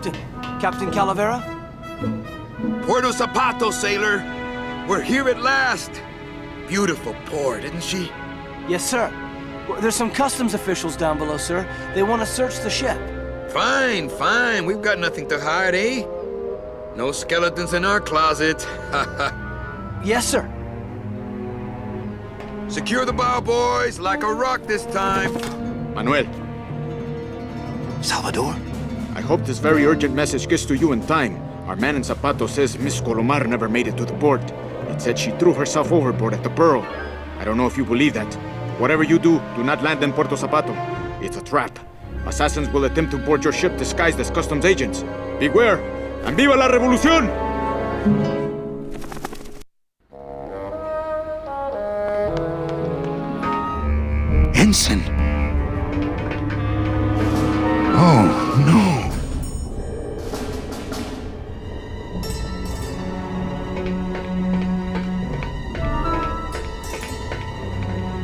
Captain. Captain Calavera? Puerto Zapato, sailor. We're here at last. Beautiful port, isn't she? Yes, sir. There's some customs officials down below, sir. They want to search the ship. Fine, fine. We've got nothing to hide, eh? No skeletons in our closet. Yes, sir. Secure the bow, boys, like a rock this time. Manuel, Salvador? I hope this very urgent message gets to you in time. Our man in Zapato says Miss Colomar never made it to the port. It said she threw herself overboard at the Pearl. I don't know if you believe that. Whatever you do not land in Puerto Zapato. It's a trap. Assassins will attempt to board your ship disguised as customs agents. Beware, and viva la revolución! Ensign! Oh, no!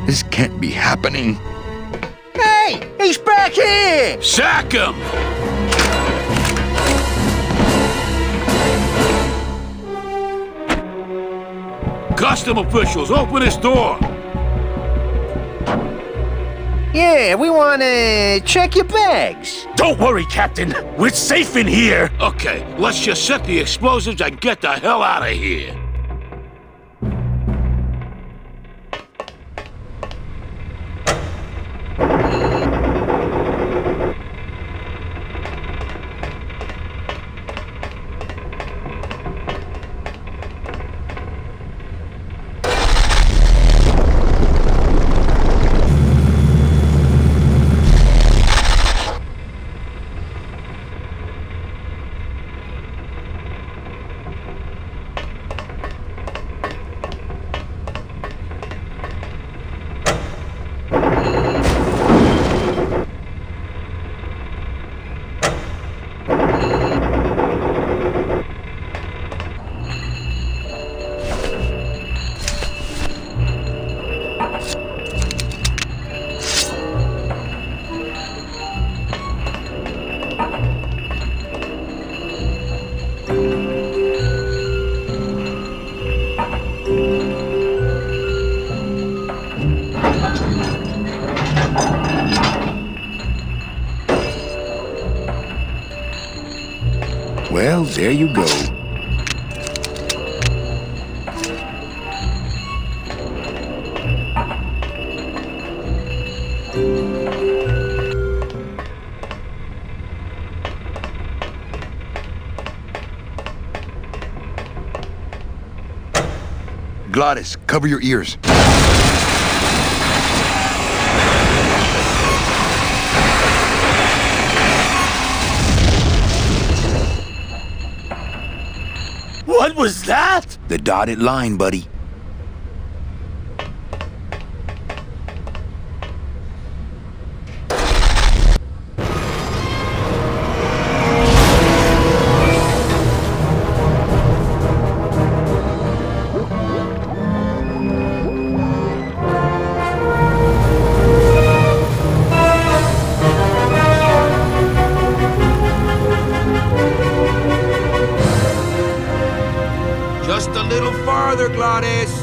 This can't be happening. Hey! He's back here! Sack him! Custom officials, open this door! Yeah, we want to check your bags. Don't worry, Captain. We're safe in here. Okay, let's just set the explosives and get the hell out of here. Well, there you go. Glottis, cover your ears. What was that? The dotted line, buddy. Just a little farther, Glottis.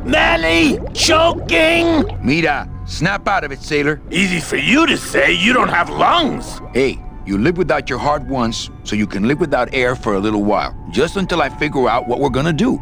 Manny! Choking! Mira, snap out of it, sailor. Easy for you to say, you don't have lungs. Hey, you live without your heart once, so you can live without air for a little while. Just until I figure out what we're gonna do.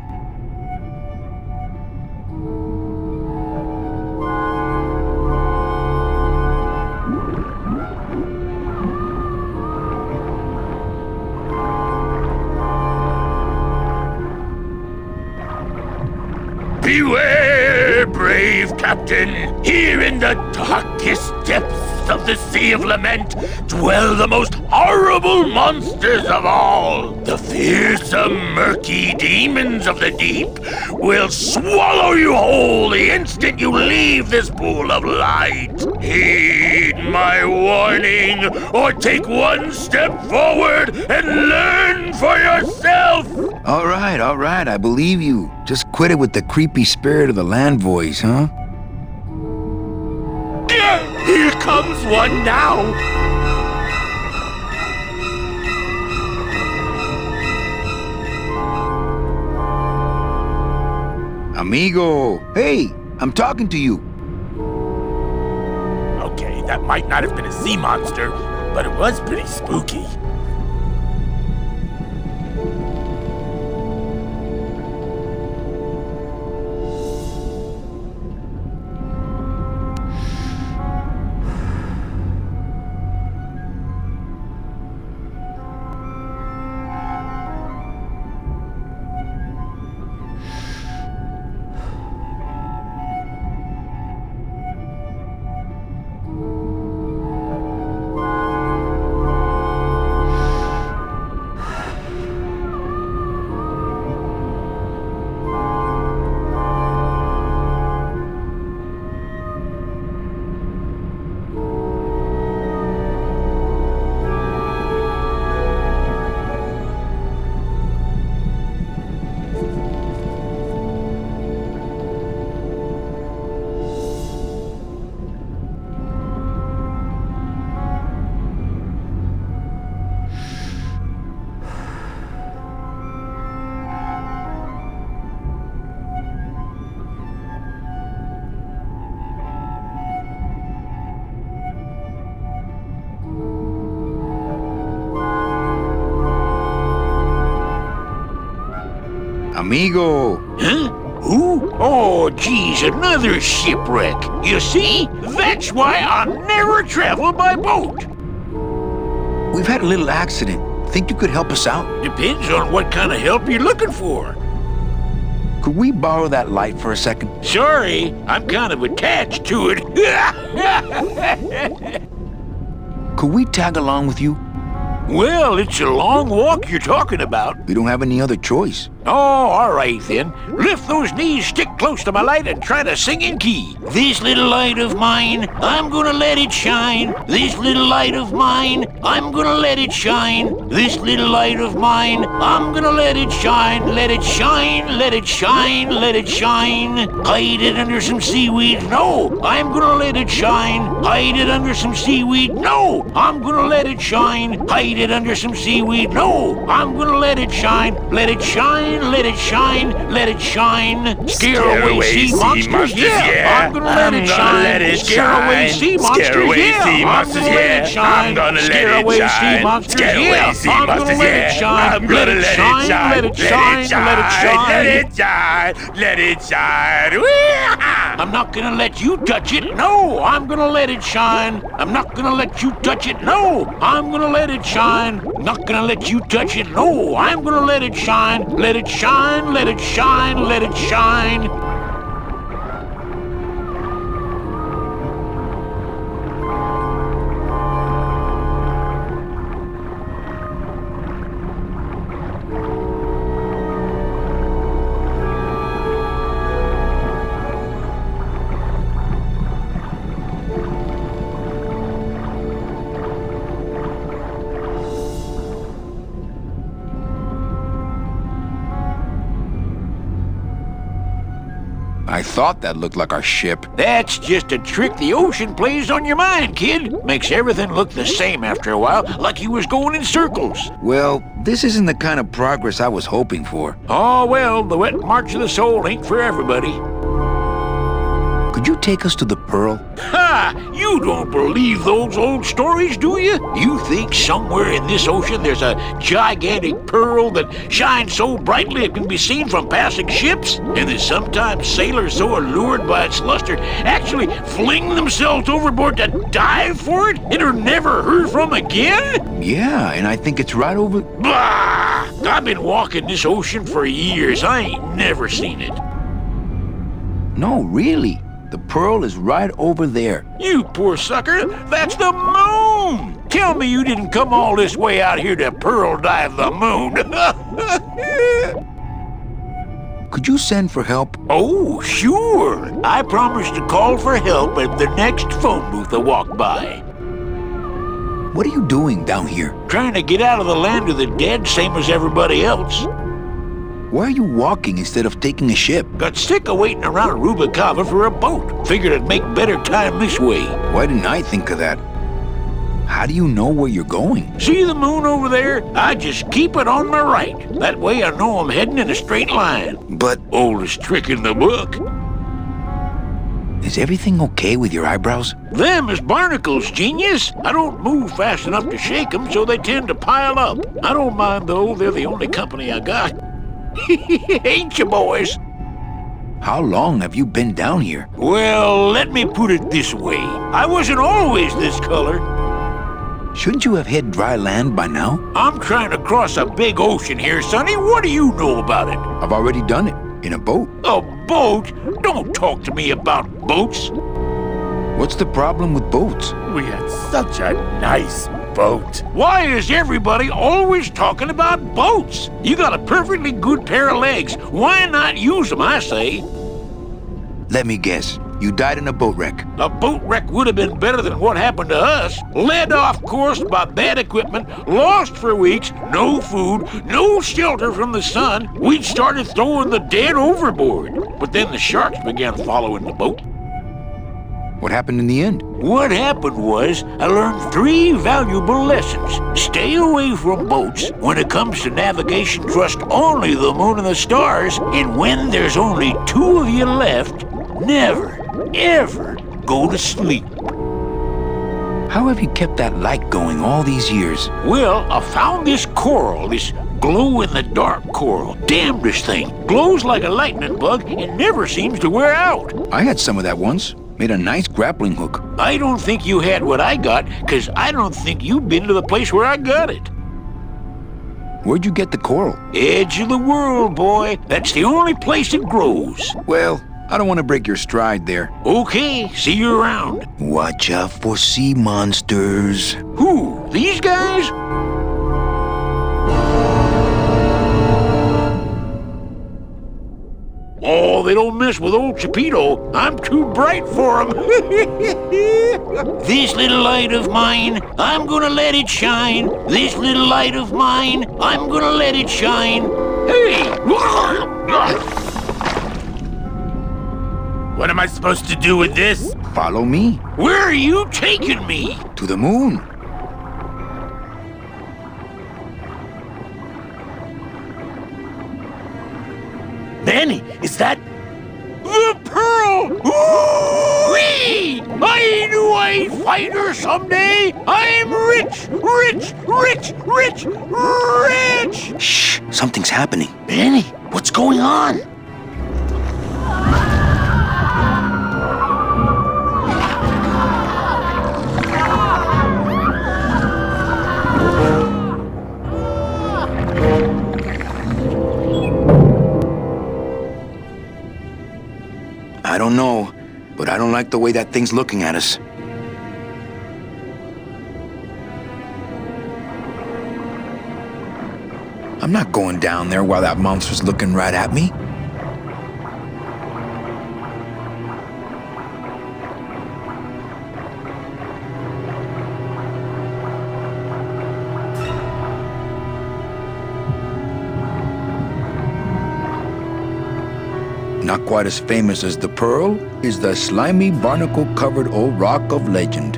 Beware, brave captain, here in the darkest depths. depths of the Sea of Lament dwell the most horrible monsters of all. The fearsome, murky demons of the deep will swallow you whole the instant you leave this pool of light. Heed my warning, or take one step forward and learn for yourself! All right, I believe you. Just quit it with the creepy spirit of the land voice, huh? Here comes one now! Amigo, hey, I'm talking to you. Okay, that might not have been a sea monster, but it was pretty spooky. Amigo. Huh? Who? Oh, geez, another shipwreck. You see? That's why I'll never travel by boat. We've had a little accident. Think you could help us out? Depends on what kind of help you're looking for. Could we borrow that light for a second? Sorry, I'm kind of attached to it. Could we tag along with you? Well, it's a long walk you're talking about. We don't have any other choice. Oh, all right then. Lift those knees, stick close to my light, and try to sing in key. This little light of mine, I'm gonna let it shine. This little light of mine, I'm gonna let it shine. This little light of mine, I'm gonna let it shine. Let it shine, let it shine, let it shine. Hide it under some seaweed. No, I'm gonna let it shine. Hide it under some seaweed. No, I'm gonna let it shine. Hide it under some seaweed. No, I'm gonna let it shine. Let it shine. Let it shine, let it shine. Scare away sea monsters, yeah. I'm gonna let it shine. Scare away sea monsters, yeah. I'm gonna let it shine. Scare away sea monsters, yeah. I'm gonna let it shine. Let it shine, let it shine, let it shine. Let it shine, let it shine. I'm not gonna let you touch it. No, I'm gonna let it shine. I'm not gonna let you touch it. No, I'm gonna let it shine. Not gonna let you touch it. No, I'm gonna let it shine. Let it shine, let it shine, let it shine. I thought that looked like our ship. That's just a trick the ocean plays on your mind, kid. Makes everything look the same after a while, like you was going in circles. Well, this isn't the kind of progress I was hoping for. Oh, well, the wet march of the soul ain't for everybody. Could you take us to the Pearl? Ha! You don't believe those old stories, do you? You think somewhere in this ocean there's a gigantic pearl that shines so brightly it can be seen from passing ships? And that sometimes sailors so allured by its luster actually fling themselves overboard to dive for it and are never heard from again? Yeah, and I think it's right over... Bah! I've been walking this ocean for years. I ain't never seen it. No, really. The pearl is right over there. You poor sucker, that's the moon! Tell me you didn't come all this way out here to pearl dive the moon. Could you send for help? Oh, sure. I promise to call for help at the next phone booth I walk by. What are you doing down here? Trying to get out of the land of the dead, same as everybody else. Why are you walking instead of taking a ship? Got sick of waiting around Rubicava for a boat. Figured I'd make better time this way. Why didn't I think of that? How do you know where you're going? See the moon over there? I just keep it on my right. That way I know I'm heading in a straight line. But Oldest trick in the book. is everything okay with your eyebrows? Them is barnacles, genius. I don't move fast enough to shake them, so they tend to pile up. I don't mind, though. They're the only company I got. Ain't you, boys? How long have you been down here? Well, let me put it this way. I wasn't always this color. Shouldn't you have hit dry land by now? I'm trying to cross a big ocean here, Sonny. What do you know about it? I've already done it. In a boat. A boat? Don't talk to me about boats. What's the problem with boats? We had such a nice boat. Why is everybody always talking about boats? You got a perfectly good pair of legs. Why not use them, I say? Let me guess. You died in a boat wreck. A boat wreck would have been better than what happened to us. Led off course by bad equipment, lost for weeks, no food, no shelter from the sun. We'd started throwing the dead overboard. But then the sharks began following the boat. What happened in the end? What happened was, I learned 3 valuable lessons. Stay away from boats. When it comes to navigation, trust only the moon and the stars. And when there's only 2 of you left, never, ever go to sleep. How have you kept that light going all these years? Well, I found this coral, this glow-in-the-dark coral. Damnedest thing. Glows like a lightning bug and never seems to wear out. I had some of that once. Made a nice grappling hook. I don't think you had what I got, because I don't think you've been to the place where I got it. Where'd you get the coral? Edge of the world, boy. That's the only place it grows. Well, I don't want to break your stride there. Okay, see you around. Watch out for sea monsters. Who? These guys? Oh, they don't mess with old Chipito. I'm too bright for 'em. This little light of mine, I'm gonna let it shine. This little light of mine, I'm gonna let it shine. Hey! What am I supposed to do with this? Follow me. Where are you taking me? To the moon. Mэнni, is that... The pearl! Ooh-wee! I knew I'd find her someday! I'm rich! Rich! Rich! Rich! Rich! Shh, something's happening. Mэнni, what's going on? I don't know, but I don't like the way that thing's looking at us. I'm not going down there while that monster's looking right at me. Not quite as famous as the pearl is the slimy, barnacle-covered old rock of legend.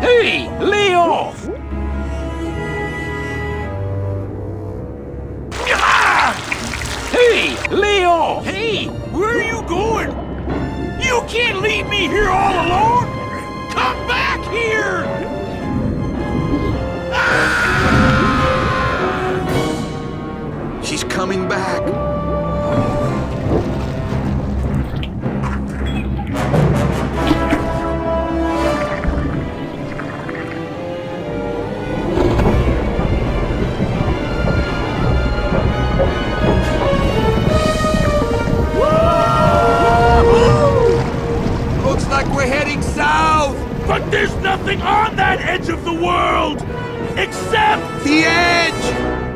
Hey, lay off! Ah! Hey, lay off! Hey, where are you going? You can't leave me here all alone! Come back here! She's coming back. But there's nothing on that edge of the world! Except... The edge!